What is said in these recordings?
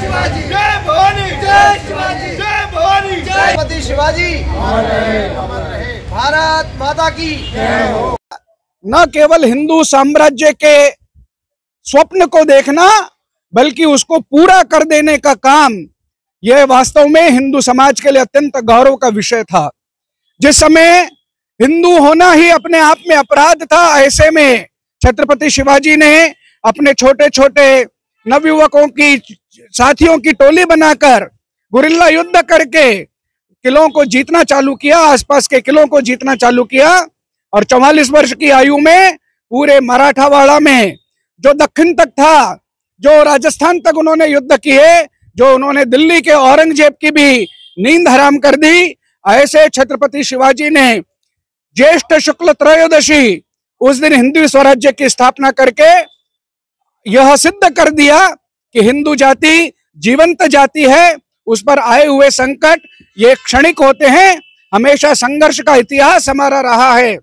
शिवाजी, जय भवानी, जय शिवाजी, जय भवानी, जय छत्रपति शिवाजी, भारत माता की जय हो। न केवल हिंदू साम्राज्य के स्वप्न को देखना बल्कि उसको पूरा कर देने का काम, यह वास्तव में हिंदू समाज के लिए अत्यंत गौरव का विषय था। जिस समय हिंदू होना ही अपने आप में अपराध था, ऐसे में छत्रपति शिवाजी ने अपने छोटे छोटे नवयुवकों की साथियों की टोली बनाकर गुरिल्ला युद्ध करके किलों को जीतना चालू किया, आसपास के किलों को जीतना चालू किया और 44 वर्ष की आयु में पूरे मराठावाड़ा में जो दक्षिण तक था, जो राजस्थान तक उन्होंने युद्ध किए, जो उन्होंने दिल्ली के औरंगजेब की भी नींद हराम कर दी, ऐसे छत्रपति शिवाजी ने ज्येष्ठ शुक्ल त्रयोदशी उस दिन हिंदू स्वराज्य की स्थापना करके यह सिद्ध कर दिया कि हिंदू जाति जीवंत जाति है। उस पर आए हुए संकट ये क्षणिक होते हैं, हमेशा संघर्ष का इतिहास हमारा रहा है।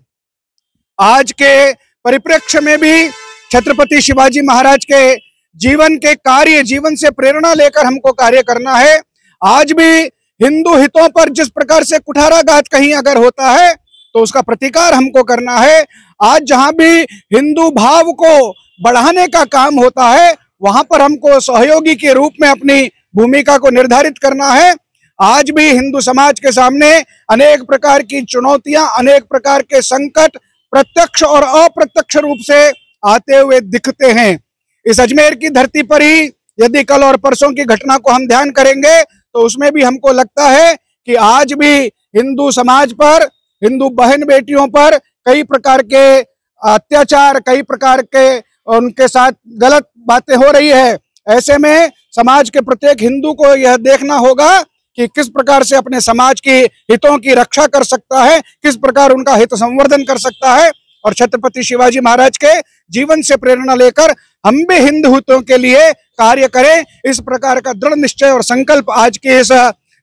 आज के परिप्रेक्ष्य में भी छत्रपति शिवाजी महाराज के जीवन के कार्य, जीवन से प्रेरणा लेकर हमको कार्य करना है। आज भी हिंदू हितों पर जिस प्रकार से कुठाराघात कहीं अगर होता है तो उसका प्रतिकार हमको करना है। आज जहां भी हिंदू भाव को बढ़ाने का काम होता है वहां पर हमको सहयोगी के रूप में अपनी भूमिका को निर्धारित करना है। आज भी हिंदू समाज के सामने अनेक प्रकार की चुनौतियां, अनेक प्रकार के संकट प्रत्यक्ष और अप्रत्यक्ष रूप से आते हुए दिखते हैं। इस अजमेर की धरती पर ही यदि कल और परसों की घटना को हम ध्यान करेंगे तो उसमें भी हमको लगता है कि आज भी हिंदू समाज पर, हिंदू बहन बेटियों पर कई प्रकार के अत्याचार, कई प्रकार के उनके साथ गलत बातें हो रही है। ऐसे में समाज के प्रत्येक हिंदू को यह देखना होगा कि किस प्रकार से अपने समाज की हितों की रक्षा कर सकता है, किस प्रकार उनका हित संवर्धन कर सकता है। और छत्रपति शिवाजी महाराज के जीवन से प्रेरणा लेकर हम भी हिंदू हितों के लिए कार्य करें, इस प्रकार का दृढ़ निश्चय और संकल्प आज के इस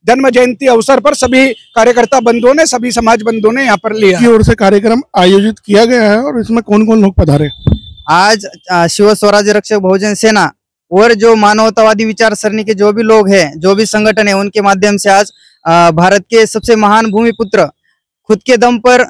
जन्म जयंती अवसर पर सभी कार्यकर्ता बंधुओं ने, सभी समाज बंधुओं ने यहाँ पर लिया की ओर से कार्यक्रम आयोजित किया गया है। और इसमें कौन कौन लोग पधारे? आज शिव स्वराज्य रक्षक बहुजन सेना और जो मानवतावादी विचार सरणी के जो भी लोग हैं, जो भी संगठन है, उनके माध्यम से आज भारत के सबसे महान भूमिपुत्र खुद के दम पर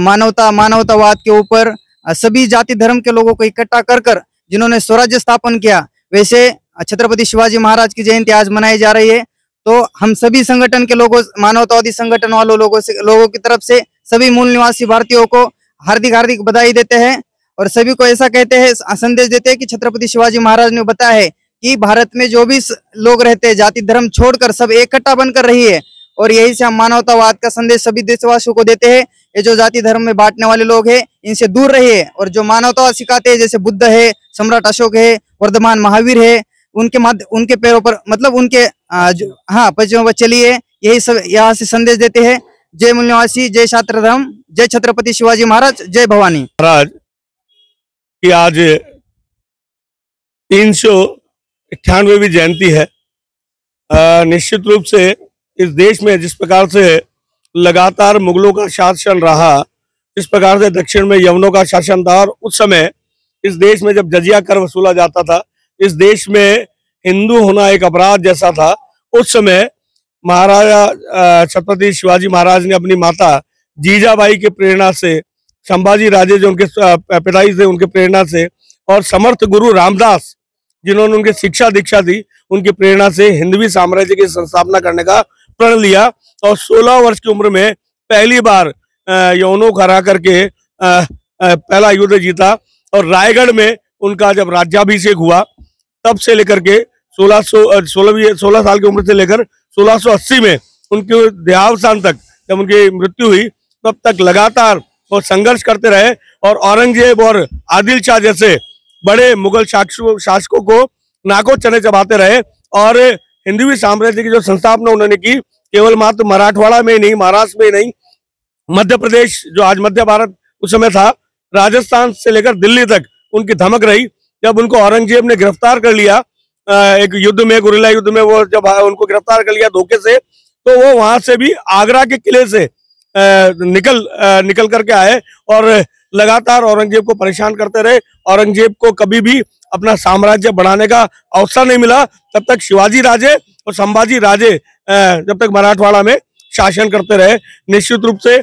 मानवतावाद के ऊपर सभी जाति धर्म के लोगों को इकट्ठा कर जिन्होंने स्वराज्य स्थापन किया, वैसे छत्रपति शिवाजी महाराज की जयंती आज मनाई जा रही है। तो हम सभी संगठन के लोगों, मानवतावादी संगठन वालों लोगों की तरफ से सभी मूल निवासी भारतीयों को हार्दिक हार्दिक बधाई देते हैं और सभी को ऐसा कहते हैं, संदेश देते हैं कि छत्रपति शिवाजी महाराज ने बताया है कि भारत में जो भी लोग रहते हैं, जाति धर्म छोड़कर सब इकट्ठा बनकर रही है। और यही से हम मानवतावाद का संदेश सभी देशवासियों को देते हैं। ये जो जाति धर्म में बांटने वाले लोग हैं, इनसे दूर रहिए और जो मानवतावाद सिखाते हैं, जैसे बुद्ध है, सम्राट अशोक है, वर्धमान महावीर है, उनके पैरों पर मतलब उनके पश्चिमों पर चलिए। यही सब यहाँ से संदेश देते हैं। जय मूल निवासी, जय छात्र धर्म, जय छत्रपति शिवाजी महाराज, जय भवानी महाराज की आज 398वीं जयंती है। निश्चित रूप से इस देश में जिस प्रकार से लगातार मुगलों का शासन रहा, जिस प्रकार से दक्षिण में यवनों का शासन था, और उस समय इस देश में जब जजिया कर वसूला जाता था, इस देश में हिंदू होना एक अपराध जैसा था। उस समय महाराजा छत्रपति शिवाजी महाराज ने अपनी माता जीजाबाई की प्रेरणा से, संभाजी राजे जो उनके पिताजी थे उनके प्रेरणा से, और समर्थ गुरु रामदास जिन्होंने उनके शिक्षा दीक्षा दी, उनकी प्रेरणा से हिंदवी साम्राज्य की संस्थापना करने का प्रण लिया। और 16 वर्ष की उम्र में पहली बार यवनों को हरा करके पहला युद्ध जीता। और रायगढ़ में उनका जब राज्याभिषेक हुआ, तब से लेकर के 16 साल की उम्र से लेकर 1680 में उनके देहावसान तक, जब उनकी मृत्यु हुई, तब तक लगातार वो संघर्ष करते रहे। और औरंगजेब और आदिल शाह जैसे बड़े मुगल शासकों को नाको चने चबाते रहे। और हिंदवी साम्राज्य की जो संस्थापना उन्होंने की, केवल मात्र मराठवाड़ा में नहीं, महाराष्ट्र में नहीं, मध्य प्रदेश जो आज मध्य भारत उस समय था, राजस्थान से लेकर दिल्ली तक उनकी धमक रही। जब उनको औरंगजेब ने गिरफ्तार कर लिया एक युद्ध में, गुरिल्ला युद्ध में, वो जब उनको गिरफ्तार कर लिया धोखे से, तो वो वहां से भी आगरा के किले से निकल करके आए और लगातार औरंगजेब को परेशान करते रहे। औरंगजेब को कभी भी अपना साम्राज्य बढ़ाने का अवसर नहीं मिला। तब तक शिवाजी राजे और संभाजी राजे जब तक मराठवाड़ा में शासन करते रहे। निश्चित रूप से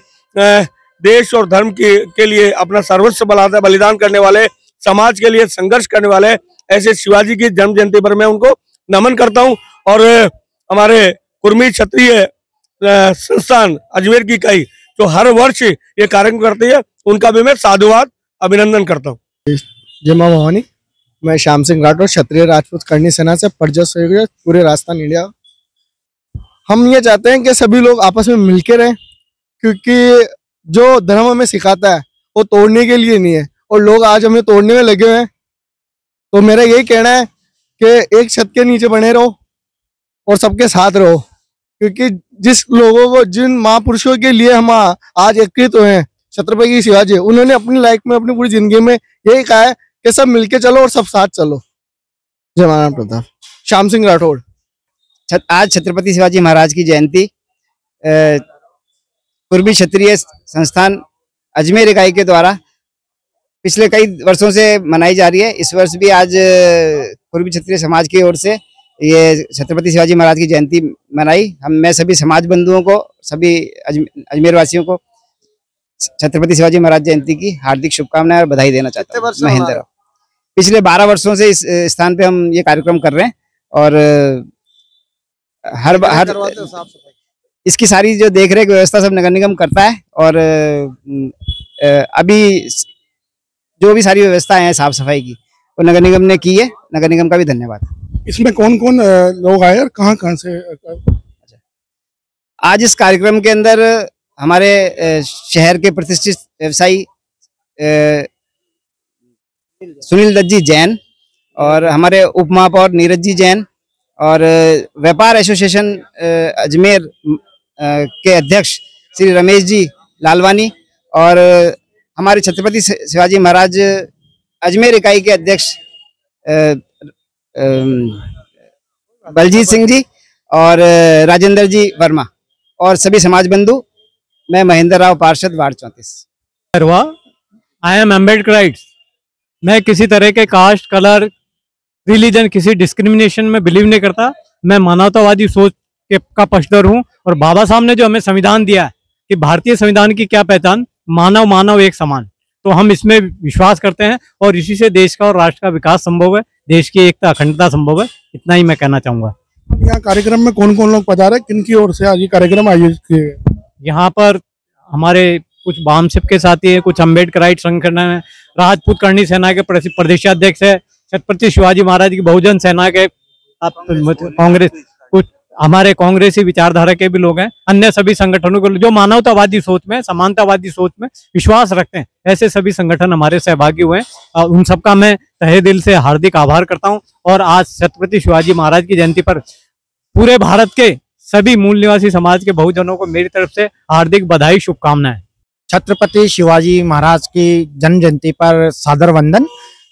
देश और धर्म के लिए अपना सर्वस्व बलिदान करने वाले, समाज के लिए संघर्ष करने वाले ऐसे शिवाजी की जन्म जयंती पर मैं उनको नमन करता हूं। और हमारे कुर्मी क्षत्रिय संस्थान अजमेर की इकाई जो हर वर्ष ये कार्यक्रम करती है, उनका भी मैं साधुवाद अभिनंदन करता हूँ। जय मां भवानी। मैं श्याम सिंह राठौर, क्षत्रिय राजपूत करणी सेना से परजस पूरे राजस्थान इंडिया। हम ये चाहते हैं कि सभी लोग आपस में मिलके रहें, क्योंकि जो धर्म हमें सिखाता है वो तोड़ने के लिए नहीं है, और लोग आज हमें तोड़ने में लगे हुए हैं। तो मेरा यही कहना है कि एक छत के नीचे बने रहो और सबके साथ रहो, क्योंकि जिस लोगों को, जिन महापुरुषों के लिए हम आज एकत्रित हुए हैं, छत्रपति शिवाजी, उन्होंने अपनी लाइफ में, अपनी पूरी जिंदगी में यही कहा है कि सब मिलके चलो और सब साथ चलो। जय महाराणा प्रताप। श्याम सिंह राठौड़। आज छत्रपति शिवाजी महाराज की जयंती कुर्मी क्षत्रिय संस्थान अजमेर इकाई के द्वारा पिछले कई वर्षों से मनाई जा रही है। इस वर्ष भी आज कुर्मी क्षत्रिय समाज की ओर से ये छत्रपति शिवाजी महाराज की जयंती मनाई। मैं सभी समाज बंधुओं को, सभी अजमेर वासियों को छत्रपति शिवाजी महाराज जयंती की हार्दिक शुभकामनाएं और बधाई देना चाहता हूँ। महेंद्र, पिछले 12 वर्षों से इस स्थान पे हम ये कार्यक्रम कर रहे हैं और हर इसकी सारी जो देख रेख व्यवस्था सब नगर निगम करता है। और अभी जो भी सारी व्यवस्थाएं हैं साफ सफाई की, वो नगर निगम ने की है। नगर निगम का भी धन्यवाद। इसमें कौन कौन लोग आए और कहाँ कहाँ से? आज इस कार्यक्रम के अंदर हमारे शहर के प्रतिष्ठित व्यवसायी सुनील दत्त जी जैन और हमारे उप महापौर नीरज जी जैन और व्यापार एसोसिएशन अजमेर के अध्यक्ष श्री रमेश जी लालवानी और हमारे छत्रपति शिवाजी महाराज अजमेर इकाई के अध्यक्ष बलजीत सिंह जी और राजेंद्र जी वर्मा और सभी समाज बंधु। मैं महेंद्र राव, पार्षद, वार्ड 34। I am Ambedkarite. मैं किसी तरह के कास्ट, कलर, रिलीजन, किसी डिस्क्रिमिनेशन में बिलीव नहीं करता। मैं मानवतावादी सोच का पक्षधर हूँ और बाबा साहब ने जो हमें संविधान दिया है कि भारतीय संविधान की क्या पहचान, मानव मानव एक समान, तो हम इसमें विश्वास करते हैं और इसी से देश का और राष्ट्र का विकास संभव है, देश की एकता अखंडता संभव है। इतना ही मैं कहना चाहूंगा। यहाँ कार्यक्रम में कौन कौन लोग पधारे, किनकी ओर से आज ये कार्यक्रम आयोजित किए? यहाँ पर हमारे कुछ वामसिप के साथी है, कुछ अम्बेडकराइट संगठन है, राजपूत करणी सेना के प्रदेशाध्यक्ष है, छत्रपति शिवाजी महाराज की बहुजन सेना के कांग्रेस, कुछ हमारे कांग्रेसी विचारधारा के भी लोग हैं, अन्य सभी संगठनों के जो मानवतावादी सोच में, समानतावादी सोच में विश्वास रखते हैं, ऐसे सभी संगठन हमारे सहभागी हुए हैं। उन सबका मैं तहे दिल से हार्दिक आभार करता हूं। और आज छत्रपति शिवाजी महाराज की जयंती पर पूरे भारत के सभी मूल निवासी समाज के बहुजनों को मेरी तरफ से हार्दिक बधाई, शुभकामनाएं। छत्रपति शिवाजी महाराज की जन्म जयंती पर सादर वंदन।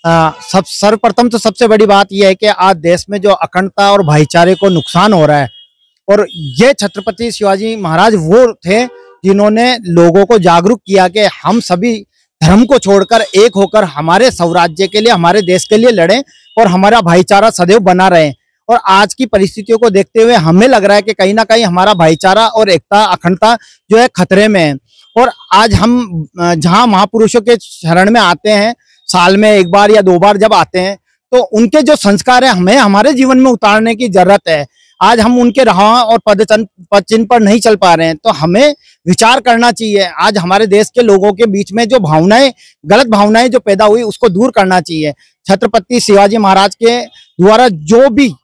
सर्वप्रथम तो सबसे बड़ी बात यह है कि आज देश में जो अखंडता और भाईचारे को नुकसान हो रहा है, और ये छत्रपति शिवाजी महाराज वो थे जिन्होंने लोगों को जागरूक किया कि हम सभी धर्म को छोड़कर एक होकर हमारे स्वराज्य के लिए, हमारे देश के लिए लड़ें और हमारा भाईचारा सदैव बना रहे। और आज की परिस्थितियों को देखते हुए हमें लग रहा है कि कहीं ना कहीं हमारा भाईचारा और एकता अखंडता जो है खतरे में है। और आज हम जहां महापुरुषों के शरण में आते हैं, साल में एक बार या 2 बार जब आते हैं, तो उनके जो संस्कार है हमें हमारे जीवन में उतारने की जरूरत है। आज हम उनके राह और पद चिन्ह पर नहीं चल पा रहे हैं, तो हमें विचार करना चाहिए। आज हमारे देश के लोगों के बीच में जो भावनाएं, गलत भावनाएं जो पैदा हुई, उसको दूर करना चाहिए। छत्रपति शिवाजी महाराज के द्वारा जो भी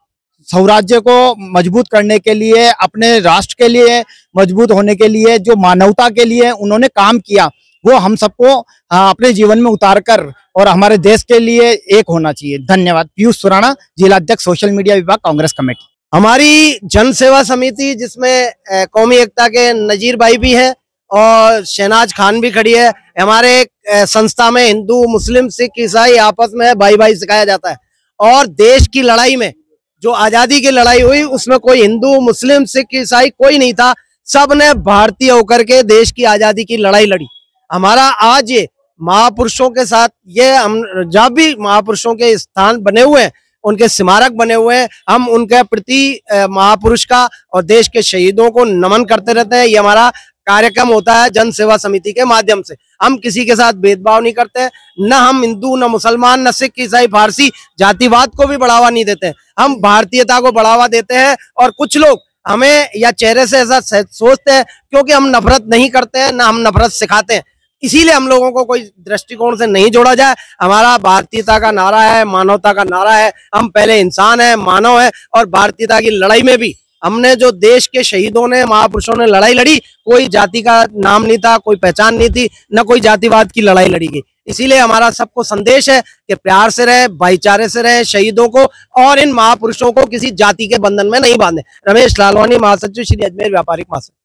स्वराज्य को मजबूत करने के लिए, अपने राष्ट्र के लिए मजबूत होने के लिए, जो मानवता के लिए उन्होंने काम किया, वो हम सबको अपने जीवन में उतारकर और हमारे देश के लिए एक होना चाहिए। धन्यवाद। पीयूष सुराणा, जिलाध्यक्ष सोशल मीडिया विभाग, कांग्रेस कमेटी। हमारी जन सेवा समिति जिसमें कौमी एकता के नजीर भाई भी है और शहनाज खान भी खड़ी है। हमारे संस्था में हिंदू, मुस्लिम, सिख, ईसाई आपस में भाई भाई सिखाया जाता है। और देश की लड़ाई में जो आजादी की लड़ाई हुई, उसमें कोई हिंदू, मुस्लिम, सिख, ईसाई कोई नहीं था। सब ने भारतीय होकर के देश की आजादी की लड़ाई लड़ी। हमारा आज ये महापुरुषों के साथ ये हम जब भी महापुरुषों के स्थान बने हुए हैं, उनके स्मारक बने हुए हैं, हम उनके प्रति महापुरुष का और देश के शहीदों को नमन करते रहते हैं। ये हमारा कार्यक्रम होता है जन सेवा समिति के माध्यम से। हम किसी के साथ भेदभाव नहीं करते, न हम हिंदू, न मुसलमान, न सिख, ईसाई, फारसी, जातिवाद को भी बढ़ावा नहीं देते। हम भारतीयता को बढ़ावा देते हैं। और कुछ लोग हमें या चेहरे से ऐसा सोचते हैं क्योंकि हम नफरत नहीं करते हैं, ना हम नफरत सिखाते हैं, इसीलिए हम लोगों को कोई दृष्टिकोण से नहीं जोड़ा जाए। हमारा भारतीयता का नारा है, मानवता का नारा है। हम पहले इंसान है, मानव है। और भारतीयता की लड़ाई में भी हमने जो देश के शहीदों ने, महापुरुषों ने लड़ाई लड़ी, कोई जाति का नाम नहीं था, कोई पहचान नहीं थी, न कोई जातिवाद की लड़ाई लड़ी गई। इसीलिए हमारा सबको संदेश है कि प्यार से रहे, भाईचारे से रहे, शहीदों को और इन महापुरुषों को किसी जाति के बंधन में नहीं बांधे। रमेश लालवानी, महासचिव, श्री अजमेर व्यापारिक महासंघ।